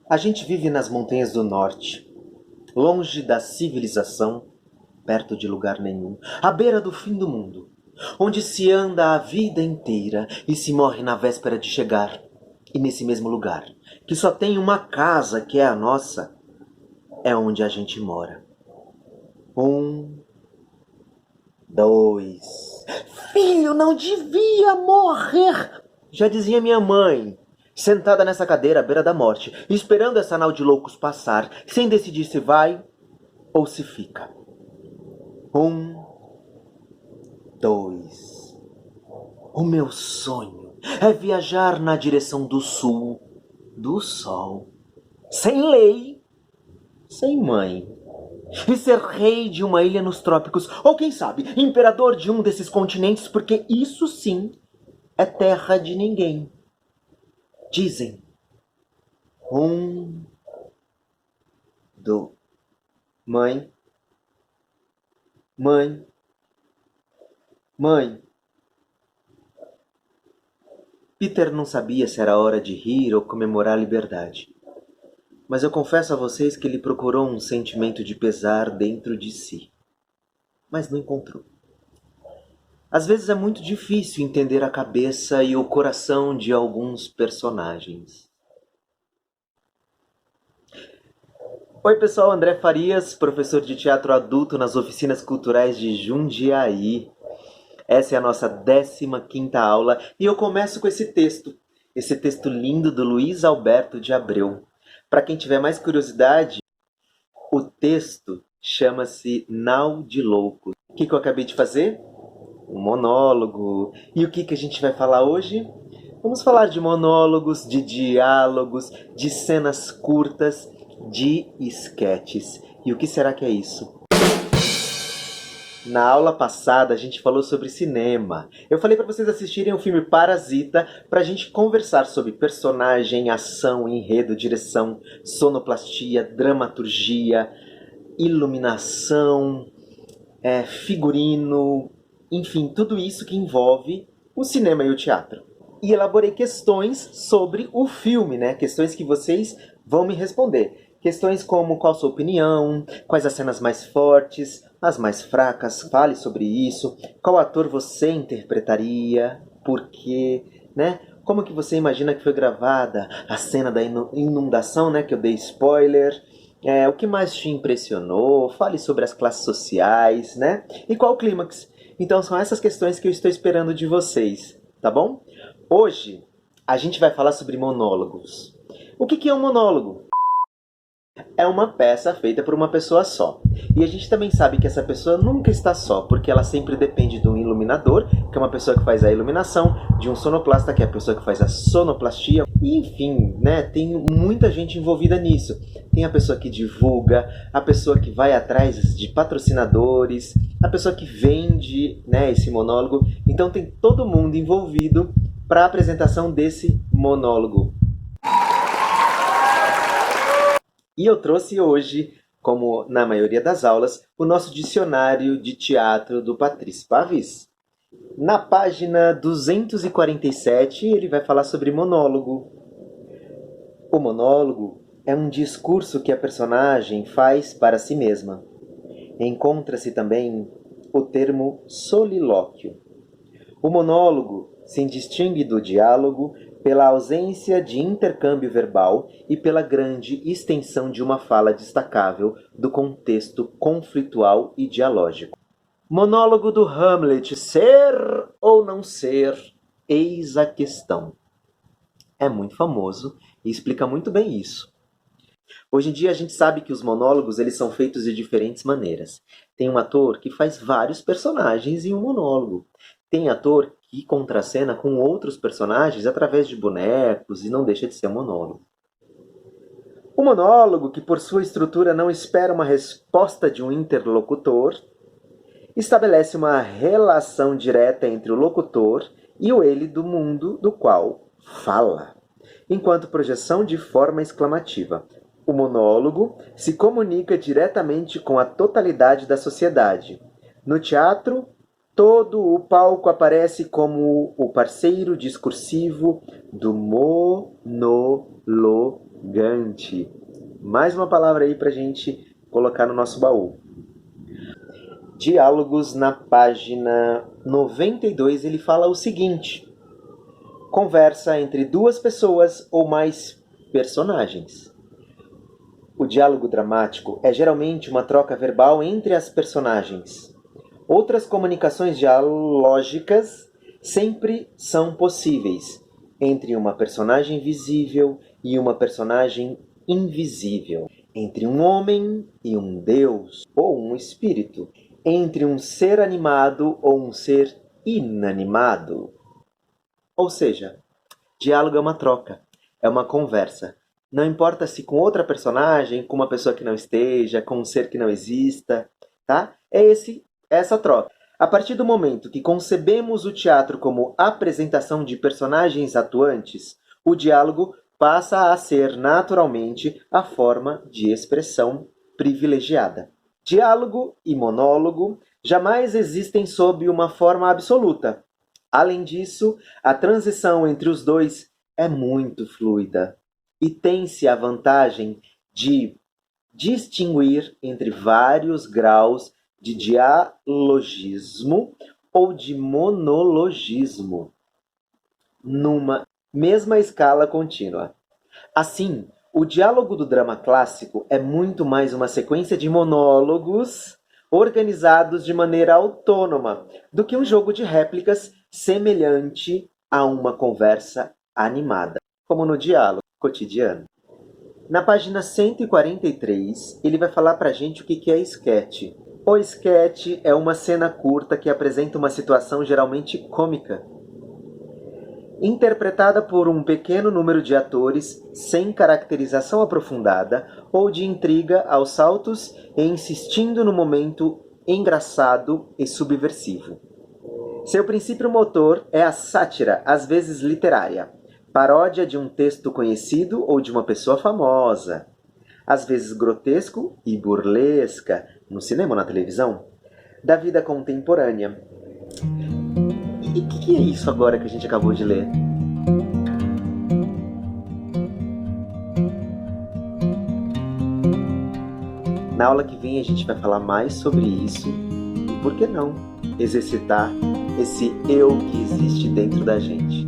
A gente vive nas montanhas do norte, longe da civilização, perto de lugar nenhum, à beira do fim do mundo, onde se anda a vida inteira e se morre na véspera de chegar. E nesse mesmo lugar, que só tem uma casa que é a nossa, é onde a gente mora. 1, 2. Filho, não devia morrer! Já dizia minha mãe, sentada nessa cadeira à beira da morte, esperando essa nau de loucos passar, sem decidir se vai ou se fica. 1, 2. O meu sonho é viajar na direção do sul, do sol, sem lei, sem mãe, e ser rei de uma ilha nos trópicos, ou quem sabe, imperador de um desses continentes, porque isso sim é terra de ninguém. Dizem. 1, 2. Mãe, mãe, mãe. Peter não sabia se era hora de rir ou comemorar a liberdade. Mas eu confesso a vocês que ele procurou um sentimento de pesar dentro de si. Mas não encontrou. Às vezes é muito difícil entender a cabeça e o coração de alguns personagens. Oi pessoal, André Farias, professor de teatro adulto nas oficinas culturais de Jundiaí. Essa é a nossa 15ª aula e eu começo com esse texto lindo do Luiz Alberto de Abreu. Para quem tiver mais curiosidade, o texto chama-se Nau de Loucos. O que eu acabei de fazer? Um monólogo. E o que a gente vai falar hoje? Vamos falar de monólogos, de diálogos, de cenas curtas, de esquetes. E o que será que é isso? Na aula passada a gente falou sobre cinema. Eu falei para vocês assistirem o filme Parasita para a gente conversar sobre personagem, ação, enredo, direção, sonoplastia, dramaturgia, iluminação, figurino, enfim, tudo isso que envolve o cinema e o teatro. E elaborei questões sobre o filme, né? Questões que vocês vão me responder. Questões como qual a sua opinião, quais as cenas mais fortes, as mais fracas, fale sobre isso, qual ator você interpretaria, por quê, né? Como que você imagina que foi gravada a cena da inundação, né? Que eu dei spoiler. O que mais te impressionou, fale sobre as classes sociais, né? E qual o clímax? Então são essas questões que eu estou esperando de vocês, tá bom? Hoje a gente vai falar sobre monólogos. O que é um monólogo? É uma peça feita por uma pessoa só. E a gente também sabe que essa pessoa nunca está só, porque ela sempre depende de um iluminador, que é uma pessoa que faz a iluminação, de um sonoplasta, que é a pessoa que faz a sonoplastia. E, enfim, né, tem muita gente envolvida nisso. Tem a pessoa que divulga, a pessoa que vai atrás de patrocinadores, a pessoa que vende, né, esse monólogo. Então tem todo mundo envolvido para a apresentação desse monólogo. E eu trouxe hoje, como na maioria das aulas, o nosso dicionário de teatro do Patrício Pavis. Na página 247, ele vai falar sobre monólogo. O monólogo é um discurso que a personagem faz para si mesma. Encontra-se também o termo solilóquio. O monólogo se distingue do diálogo pela ausência de intercâmbio verbal e pela grande extensão de uma fala destacável do contexto conflitual e dialógico. Monólogo do Hamlet, ser ou não ser, eis a questão. É muito famoso e explica muito bem isso. Hoje em dia a gente sabe que os monólogos eles são feitos de diferentes maneiras. Tem um ator que faz vários personagens em um monólogo. Tem ator que contracena com outros personagens através de bonecos e não deixa de ser um monólogo. O monólogo, que por sua estrutura não espera uma resposta de um interlocutor, estabelece uma relação direta entre o locutor e o ele do mundo do qual fala, enquanto projeção de forma exclamativa. O monólogo se comunica diretamente com a totalidade da sociedade. No teatro, todo o palco aparece como o parceiro discursivo do monologante. interessante. Mais uma palavra aí pra gente colocar no nosso baú. Diálogos, na página 92, ele fala o seguinte: conversa entre duas pessoas ou mais personagens. O diálogo dramático é geralmente uma troca verbal entre as personagens. Outras comunicações dialógicas sempre são possíveis entre uma personagem visível e uma personagem invisível, entre um homem e um deus ou um espírito, entre um ser animado ou um ser inanimado. Ou seja, diálogo é uma troca, é uma conversa. Não importa se com outra personagem, com uma pessoa que não esteja, com um ser que não exista, tá? É essa troca. A partir do momento que concebemos o teatro como apresentação de personagens atuantes, o diálogo passa a ser naturalmente a forma de expressão privilegiada. Diálogo e monólogo jamais existem sob uma forma absoluta. Além disso, a transição entre os dois é muito fluida e tem-se a vantagem de distinguir entre vários graus de dialogismo ou de monologismo numa mesma escala contínua. Assim, o diálogo do drama clássico é muito mais uma sequência de monólogos organizados de maneira autônoma do que um jogo de réplicas semelhante a uma conversa animada, como no diálogo cotidiano. Na página 143, ele vai falar pra gente o que é esquete. O esquete é uma cena curta que apresenta uma situação geralmente cômica, interpretada por um pequeno número de atores sem caracterização aprofundada ou de intriga aos saltos e insistindo no momento engraçado e subversivo. Seu princípio motor é a sátira, às vezes literária, paródia de um texto conhecido ou de uma pessoa famosa, às vezes grotesco e burlesca, no cinema ou na televisão, da vida contemporânea. E o que é isso agora que a gente acabou de ler? Na aula que vem a gente vai falar mais sobre isso e, por que não, exercitar esse eu que existe dentro da gente.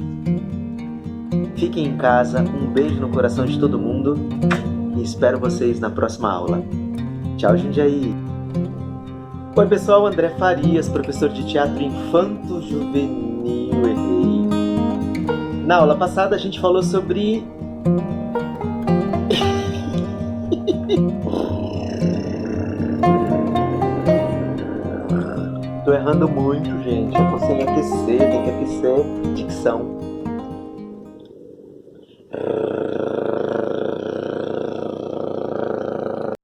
Fiquem em casa, um beijo no coração de todo mundo e espero vocês na próxima aula. Tchau, Jundiaí! Oi pessoal, André Farias, professor de teatro infanto-juvenil. Errei. Na aula passada a gente falou sobre... Tô errando muito, gente. Eu tô sem aquecer, tem que aquecer dicção.